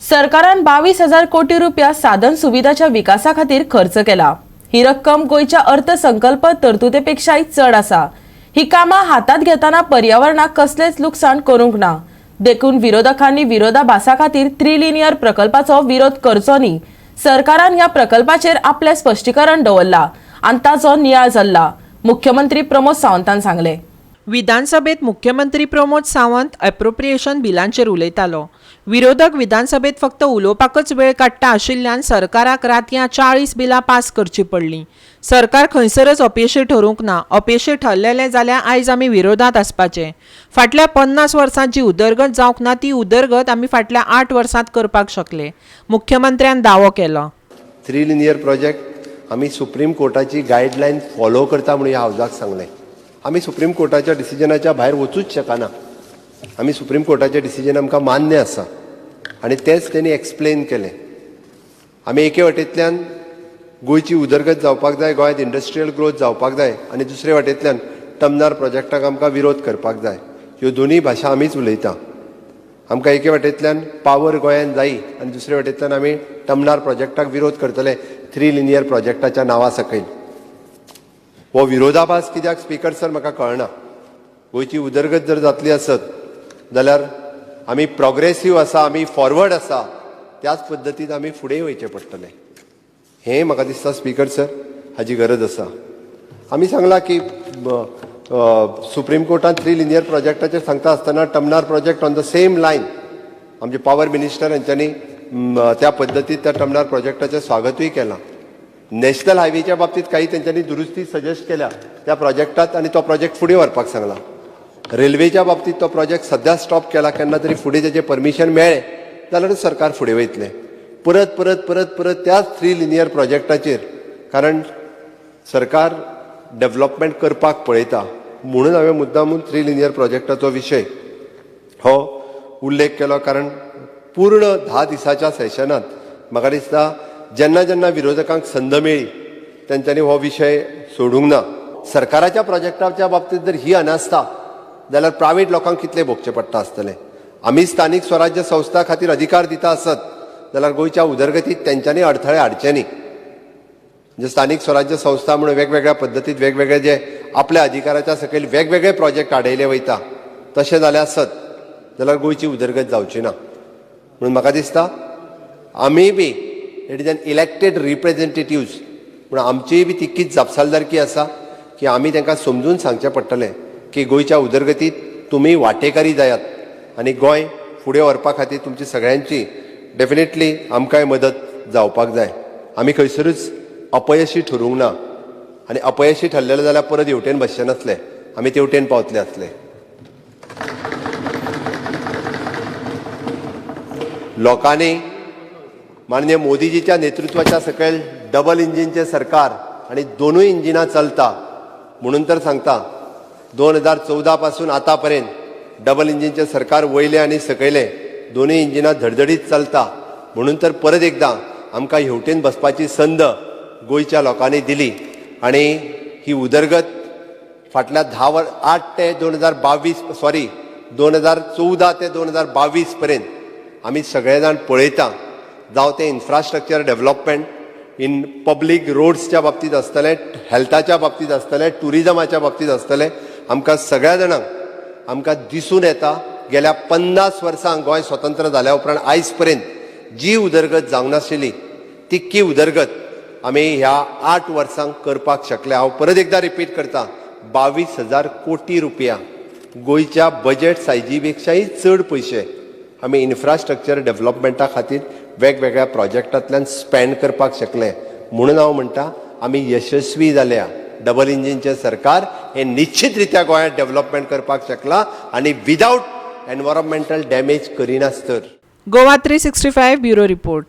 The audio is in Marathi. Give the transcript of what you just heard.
सरकारान 22,000 कोटी रुपया साधन सुविधाच्या विकासा खातीर खर्च केला। ही रक्कम गोयच्या अर्थसंकल्प तरतुदेपेक्षाय चड आसा। ही कामां हातात घेताना पर्यावरणाक कसलेच लुकसाण करूंक ना। देखून विरोधकांनी विरोधाभासा खातीर त्रिलिनियर प्रकल्पाचो विरोध करचो न्ही। सरकारान ह्या प्रकल्पाचेर आपले स्पष्टीकरण दवरला आनी ताचो नियाळ जाल्ला, मुख्यमंत्री प्रमोद सावंतान सांगले। विधानसभेत मुख्यमंत्री प्रमोद सावंत एप्रोप्रिएशन बिलांचेर उलयतालो। विरोधक विधानसभेत फक्त उलोवपाकच वेळ काडटा आशिल्ल्यान सरकाराक रातयां 40 बिलां पास करची पडलीं। सरकार खंयसरच अपेशी ठरूंक ना। अपेशी ठरलेले जाल्यार आयज आमी विरोधात आसपाचे। फाटल्या 50 वर्सांत जी उदरगत जावंक ना ती उदरगत आमी फाटल्या 8 वर्सांत करपाक शकले, मुख्यमंत्र्यान दावो केलो। त्रिलिनियर प्रोजेक्ट आमी सुप्रीम कोर्टाची गायडलायन फॉलो करता म्हणून ह्या हावजाक सांगलें। आमी सुप्रीम कोर्टाच्या डिसिजनाच्या भायर वचूच शकना। आमी सुप्रीम कोर्टाचें डिसिजन आमकां मान्य आसा आनी तेच तेणी एक्सप्लेन केलें। आमी एके वटेंतल्यान गोंयची उदरगत जावपाक जाय, गोंयांत इंडस्ट्रियल ग्रोथ जावपाक जाय आनी दुसरे वटेंतल्यान टमनार प्रोजेक्टाक आमकां विरोध करपाक जाय। ह्यो दोनूय भाशा आमीच उलयता। आमकां एके वटेंतल्यान पावर गोंयांत जायी आनी दुसरे वटेंतल्यान आमी टमनार प्रोजेक्टाक विरोध करतले 3 लिनियर प्रोजेक्टाच्या नांवा सकयल। हो विरोधाभास कित्याक स्पीकर सर म्हाका कळना। गोंयची उदरगत जर जातली आसत जाल्यार आमी प्रोग्रेसीव आसा, आमी फॉरवर्ड आसा, त्याच पद्दतीन आमी फुडें वयचें पडटलें। हें म्हाका दिसता स्पीकर सर हाची गरज आसा। आमी सांगलां की सुप्रीम कोर्टान 3 लिनियर प्रोजेक्टाचेर सांगता आसतना Tamnar project on the same line आमचे पावर मिनिस्टर हांच्यांनी त्या पद्दतीन त्या टमनार प्रोजेक्टाचें स्वागतूय केलां। नॅशनल हायवेच्या बाबतीत काही त्यांच्यानी दुरुस्ती सजेस्ट केल्या त्या प्रोजेक्टात आणि तो प्रोजेक्ट फुडें व्हरपाक सांगला। रेल्वेच्या बाबतीत तो प्रोजेक्ट सध्या स्टॉप केला, केन्ना तरी फुडें तेजें परमिशन मेळ्ळें जाल्यार सरकार फुडें वयतलें। परत परत परत परत त्याच 3 लिनियर प्रोजेक्टाचेर, कारण सरकार डेव्हलपमेंट करपाक पळयता म्हणून हांवें मुद्दामून 3 लिनियर प्रोजेक्टाचो विशय हो उल्लेख केलो। कारण पूर्ण 10 दिसाच्या सेशनात म्हाका दिसता जेन्ना जेन्ना विरोधकांक संद मेळ्ळी तेंच्यांनी हो विशय सोडूंक ना। सरकाराच्या प्रोजेक्टाच्या बाबतीत जर ही अनास्था जाल्यार प्रायवेट लोकांक कितले भोगचें पडटा आसतलें। आमी स्थानीक स्वराज्य संस्था खातीर अधिकार दिता आसत जाल्यार गोंयच्या उदरगतीत तेंच्यांनी अडथळे हाडचे न्ही। म्हणजे स्थानीक स्वराज्य संस्था म्हणून वेगवेगळ्या पद्दतीत वेगवेगळे जे आपल्या अधिकाराच्या सकयल वेगवेगळे प्रोजेक्ट हाडयले वयता तशें जालें आसत जाल्यार गोंयची उदरगत जावची ना। म्हणून म्हाका दिसता आमी be it is an elected representatives म्हणून आमचीय बी तितकीच जापसालदारकी आसा की आमी तांकां समजून सांगचें पडटलें की गोंयच्या उदरगतीत तुमी वांटेकारी जायात आनी गोंय फुडें व्हरपा खातीर तुमची सगळ्यांची डेफिनेटली आमकांय मदत जावपाक जाय। आमी खंयसरूच अपयशी ठरूंक ना आनी अपयशी ठरलेले जाल्यार परत हेवटेन बसचे नासले, आमी तेवटेन पावतले आसले। लोकांनी माननीय मोदीजीच्या नेतृत्वाच्या सकयल डबल इंजिनचे सरकार आणि दोनूय इंजिनां चलता म्हणून तर सांगता 2014 पासून आतापर्यंत डबल इंजिनचे सरकार वयले आणि सकयले दोनूय इंजिनां धडधडीत चलता म्हणून तर परत एकदां आमकां हेवटेन बसपाची संद गोंयच्या लोकांनी दिली आणि ही उदरगत फाटल्या 8 ते 2014 ते 2022 पर्यंत आमी सगळे जाण पळयता। जावं ते इन्फ्रास्ट्रक्चर डेव्हलपमेंट इन पब्लीक रोड्सच्या बाबतीत आसतलें, हेल्थाच्या बाबतीत आसतलें, टुरिजमाच्या बाबतीत आसतलें, आमकां सगळ्या जाणांक आमकां दिसून येता गेल्या 50 वर्सां गोंय स्वतंत्र जाल्या उपरांत आयज पर्यंत जी उदरगत जावंक नाशिल्ली तितकी उदरगत आमी ह्या 8 वर्सांक करपाक शकले। हांव परत एकदां रिपीट करता, 22,000 कोटी रुपया गोंयच्या बजेट सायजी पेक्षाय चड पयशे आमी इन्फ्रास्ट्रक्चर डेव्हलपमेंटा खातीर वेगवेगळ्या प्रोजेक्टांतल्यान स्पेंड करपाक शकले। म्हणून हांव म्हणटा आमी यशस्वी जाल्या। डबल इंजिनचे सरकार हे निश्चित रित्या गोंयांत डेव्हलपमेंट करपाक शकला आनी विदाउट एनवायरमेंटल डॅमेज करिनासतर। Goa 365 bureau report.